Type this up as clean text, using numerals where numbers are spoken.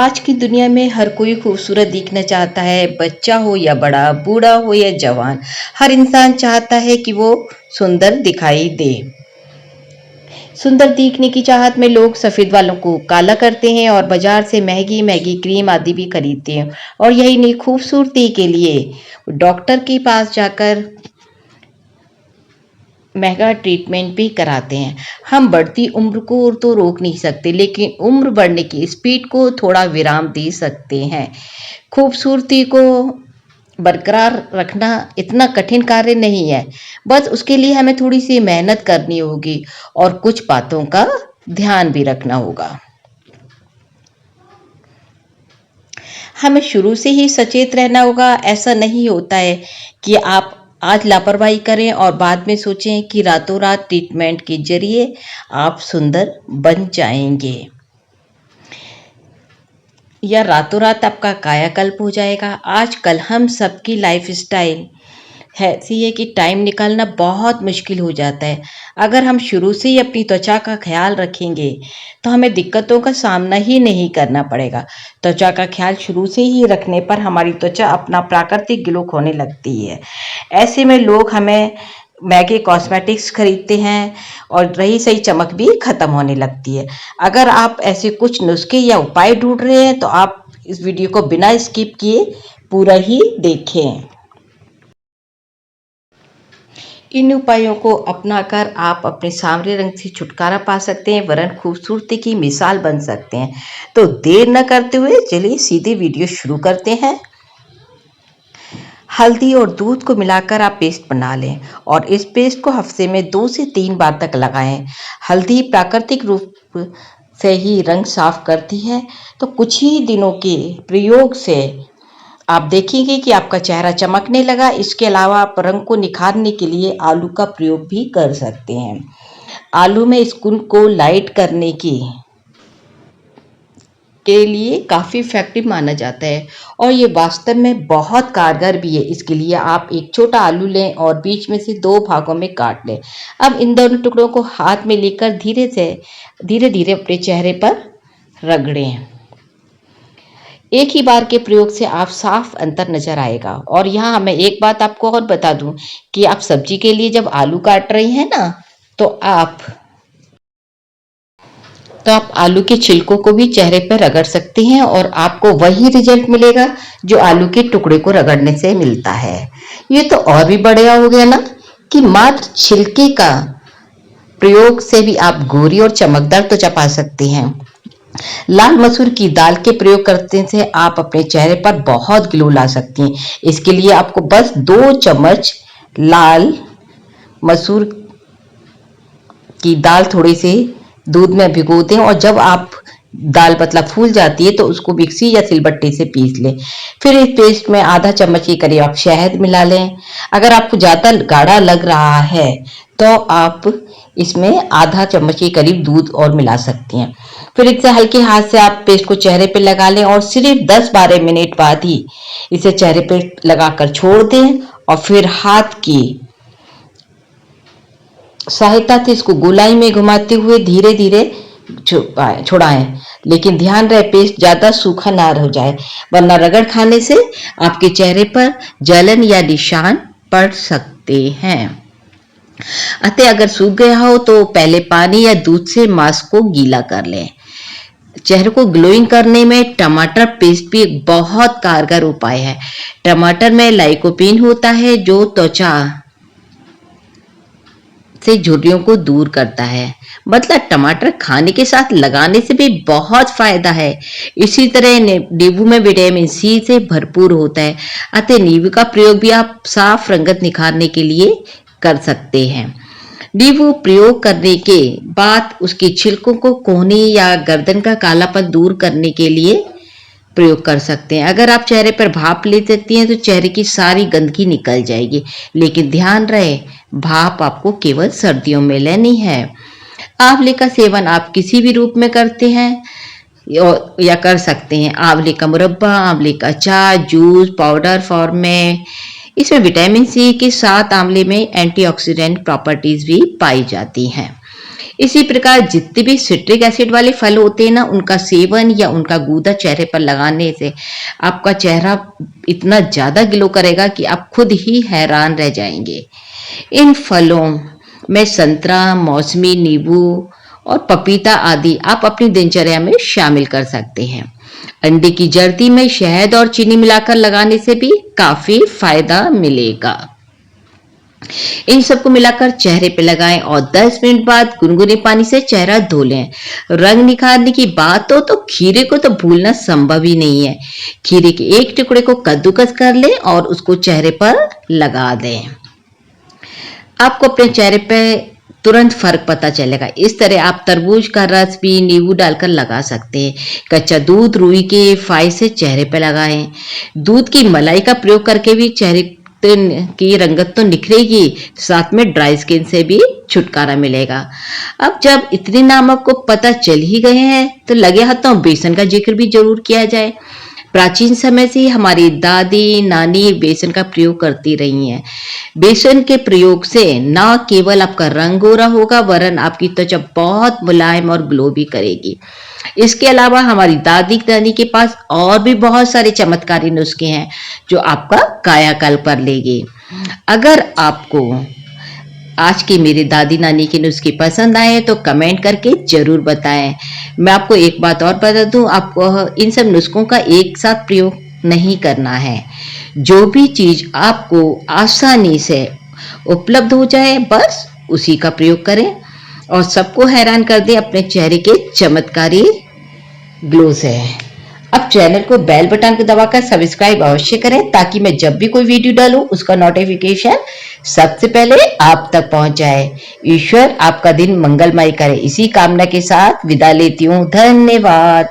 आज की दुनिया में हर कोई खूबसूरत दिखना चाहता है। बच्चा हो या बड़ा, बूढ़ा हो या जवान, हर इंसान चाहता है कि वो सुंदर दिखाई दे। सुंदर दिखने की चाहत में लोग सफेद बालों को काला करते हैं और बाजार से महंगी महंगी क्रीम आदि भी खरीदते हैं। और यही नहीं, खूबसूरती के लिए डॉक्टर के पास जाकर महंगा ट्रीटमेंट भी कराते हैं। हम बढ़ती उम्र को तो रोक नहीं सकते, लेकिन उम्र बढ़ने की स्पीड को थोड़ा विराम दे सकते हैं। खूबसूरती को बरकरार रखना इतना कठिन कार्य नहीं है, बस उसके लिए हमें थोड़ी सी मेहनत करनी होगी और कुछ बातों का ध्यान भी रखना होगा। हमें शुरू से ही सचेत रहना होगा। ऐसा नहीं होता है कि आप आज लापरवाही करें और बाद में सोचें कि रातों रात ट्रीटमेंट के जरिए आप सुंदर बन जाएंगे या रातों रात आपका कायाकल्प हो जाएगा। आजकल हम सबकी लाइफस्टाइल ऐसी है कि टाइम निकालना बहुत मुश्किल हो जाता है। अगर हम शुरू से ही अपनी त्वचा का ख्याल रखेंगे तो हमें दिक्कतों का सामना ही नहीं करना पड़ेगा। त्वचा का ख्याल शुरू से ही रखने पर हमारी त्वचा अपना प्राकृतिक ग्लो खोने लगती है। ऐसे में लोग हमें महंगे कॉस्मेटिक्स खरीदते हैं और रही सही चमक भी खत्म होने लगती है। अगर आप ऐसे कुछ नुस्खे या उपाय ढूंढ रहे हैं तो आप इस वीडियो को बिना स्किप किए पूरा ही देखें। इन उपायों को अपनाकर आप अपने सांवरे रंग से छुटकारा पा सकते हैं, वरन खूबसूरती की मिसाल बन सकते हैं। तो देर न करते हुए चलिए सीधे वीडियो शुरू करते हैं। हल्दी और दूध को मिलाकर आप पेस्ट बना लें और इस पेस्ट को हफ्ते में 2 से 3 बार तक लगाएं। हल्दी प्राकृतिक रूप से ही रंग साफ करती है, तो कुछ ही दिनों के प्रयोग से आप देखेंगे कि आपका चेहरा चमकने लगा। इसके अलावा आप रंग को निखारने के लिए आलू का प्रयोग भी कर सकते हैं। आलू में स्किन को लाइट करने के लिए काफ़ी इफेक्टिव माना जाता है और ये वास्तव में बहुत कारगर भी है। इसके लिए आप एक छोटा आलू लें और बीच में से 2 भागों में काट लें। अब इन दोनों टुकड़ों को हाथ में लेकर धीरे धीरे अपने चेहरे पर रगड़ें। एक ही बार के प्रयोग से आप साफ अंतर नजर आएगा। और यहाँ मैं एक बात आपको और बता दूं कि आप सब्जी के लिए जब आलू काट रही हैं ना, तो आप आलू के छिलकों को भी चेहरे पर रगड़ सकते हैं और आपको वही रिजल्ट मिलेगा जो आलू के टुकड़े को रगड़ने से मिलता है। ये तो और भी बढ़िया हो गया ना कि मात्र छिलके का प्रयोग से भी आप गोरी और चमकदार त्वचा पा सकते हैं। लाल मसूर की दाल के प्रयोग करने से आप अपने चेहरे पर बहुत ग्लो ला सकती हैं। इसके लिए आपको बस 2 चम्मच लाल मसूर की दाल थोड़ी से दूध में भिगो दें और जब आप दाल मतलब फूल जाती है तो उसको मिक्सी या सिलबट्टे से पीस लें। फिर इस पेस्ट में आधा चम्मच के करीब आप शहद मिला लें। अगर आपको ज़्यादा गाढ़ा लग रहा है तो आप इसमें आधा चम्मच के करीब दूध और मिला सकती हैं। फिर इससे हल्के हाथ से आप पेस्ट को चेहरे पे लगा लें और सिर्फ 10-12 मिनट बाद ही इसे चेहरे पे लगाकर छोड़ दें और फिर हाथ की सहायता से इसको गोलाई में घुमाते हुए धीरे धीरे छुड़ाएं। लेकिन ध्यान रहे पेस्ट ज्यादा सूखा ना हो जाए, वरना रगड़ खाने से आपके चेहरे पर जलन या निशान पड़ सकते हैं। अतः अगर सूख गया हो तो पहले पानी या दूध से मास्क को गीला कर लें। चेहरे को ग्लोइंग करने में टमाटर पेस्ट भी एक बहुत कारगर उपाय है। टमाटर में लाइकोपीन होता है जो त्वचा से झुर्रियों को दूर करता है। मतलब टमाटर खाने के साथ लगाने से भी बहुत फायदा है। इसी तरह नींबू में विटामिन सी से भरपूर होता है। अतः नींबू का प्रयोग भी आप साफ रंगत निखारने के लिए कर सकते हैं। नींबू प्रयोग करने के बाद उसके छिलकों को कोहनी या गर्दन का कालापन दूर करने के लिए प्रयोग कर सकते हैं। अगर आप चेहरे पर भाप ले सकती हैं तो चेहरे की सारी गंदगी निकल जाएगी, लेकिन ध्यान रहे भाप आपको केवल सर्दियों में लेनी है। आंवले का सेवन आप किसी भी रूप में करते हैं या कर सकते हैं। आंवले का मुरब्बा, आंवले का चाय, जूस, पाउडर फॉर्म में। इसमें विटामिन सी के साथ आंवले में एंटीऑक्सीडेंट प्रॉपर्टीज भी पाई जाती हैं। इसी प्रकार जितने भी सिट्रिक एसिड वाले फल होते हैं ना, उनका सेवन या उनका गूदा चेहरे पर लगाने से आपका चेहरा इतना ज्यादा ग्लो करेगा कि आप खुद ही हैरान रह जाएंगे। इन फलों में संतरा, मौसमी, नींबू और पपीता आदि आप अपनी दिनचर्या में शामिल कर सकते हैं। अंडे की जर्दी में शहद और चीनी मिलाकर लगाने से भी काफी फायदा मिलेगा। इन सबको मिलाकर चेहरे पे लगाएं और 10 मिनट बाद गुनगुने पानी से चेहरा धो लें। रंग निखारने की बात हो तो खीरे को तो भूलना संभव ही नहीं है। खीरे के एक टुकड़े को कद्दूकस कर लें और उसको चेहरे पर लगा दें। आपको अपने चेहरे पे तुरंत फर्क पता चलेगा। इस तरह आप तरबूज का रस भी नींबू डालकर लगा सकते हैं। कच्चा दूध रुई के फाई से चेहरे पे लगाएं। दूध की मलाई का प्रयोग करके भी चेहरे की रंगत तो निखरेगी, साथ में ड्राई स्किन से भी छुटकारा मिलेगा। अब जब इतने नाम आपको पता चल ही गए हैं तो लगे हाथों बेसन का जिक्र भी जरूर किया जाए। प्राचीन समय से हमारी दादी नानी बेसन का प्रयोग करती रही हैं। बेसन के प्रयोग से न केवल आपका रंग गोरा होगा वरन आपकी त्वचा बहुत मुलायम और ग्लो भी करेगी। इसके अलावा हमारी दादी नानी के पास और भी बहुत सारे चमत्कारी नुस्खे हैं जो आपका कायाकल्प कर लेंगे। अगर आपको आज के मेरे दादी नानी के नुस्खे पसंद आए तो कमेंट करके जरूर बताएं। मैं आपको एक बात और बता दूं, आपको इन सब नुस्खों का एक साथ प्रयोग नहीं करना है। जो भी चीज आपको आसानी से उपलब्ध हो जाए बस उसी का प्रयोग करें और सबको हैरान कर दें अपने चेहरे के चमत्कारी ग्लो से। अब चैनल को बेल बटन को दबाकर सब्सक्राइब अवश्य करें ताकि मैं जब भी कोई वीडियो डालूं उसका नोटिफिकेशन सबसे पहले आप तक पहुंच जाए। ईश्वर आपका दिन मंगलमय करे, इसी कामना के साथ विदा लेती हूँ। धन्यवाद।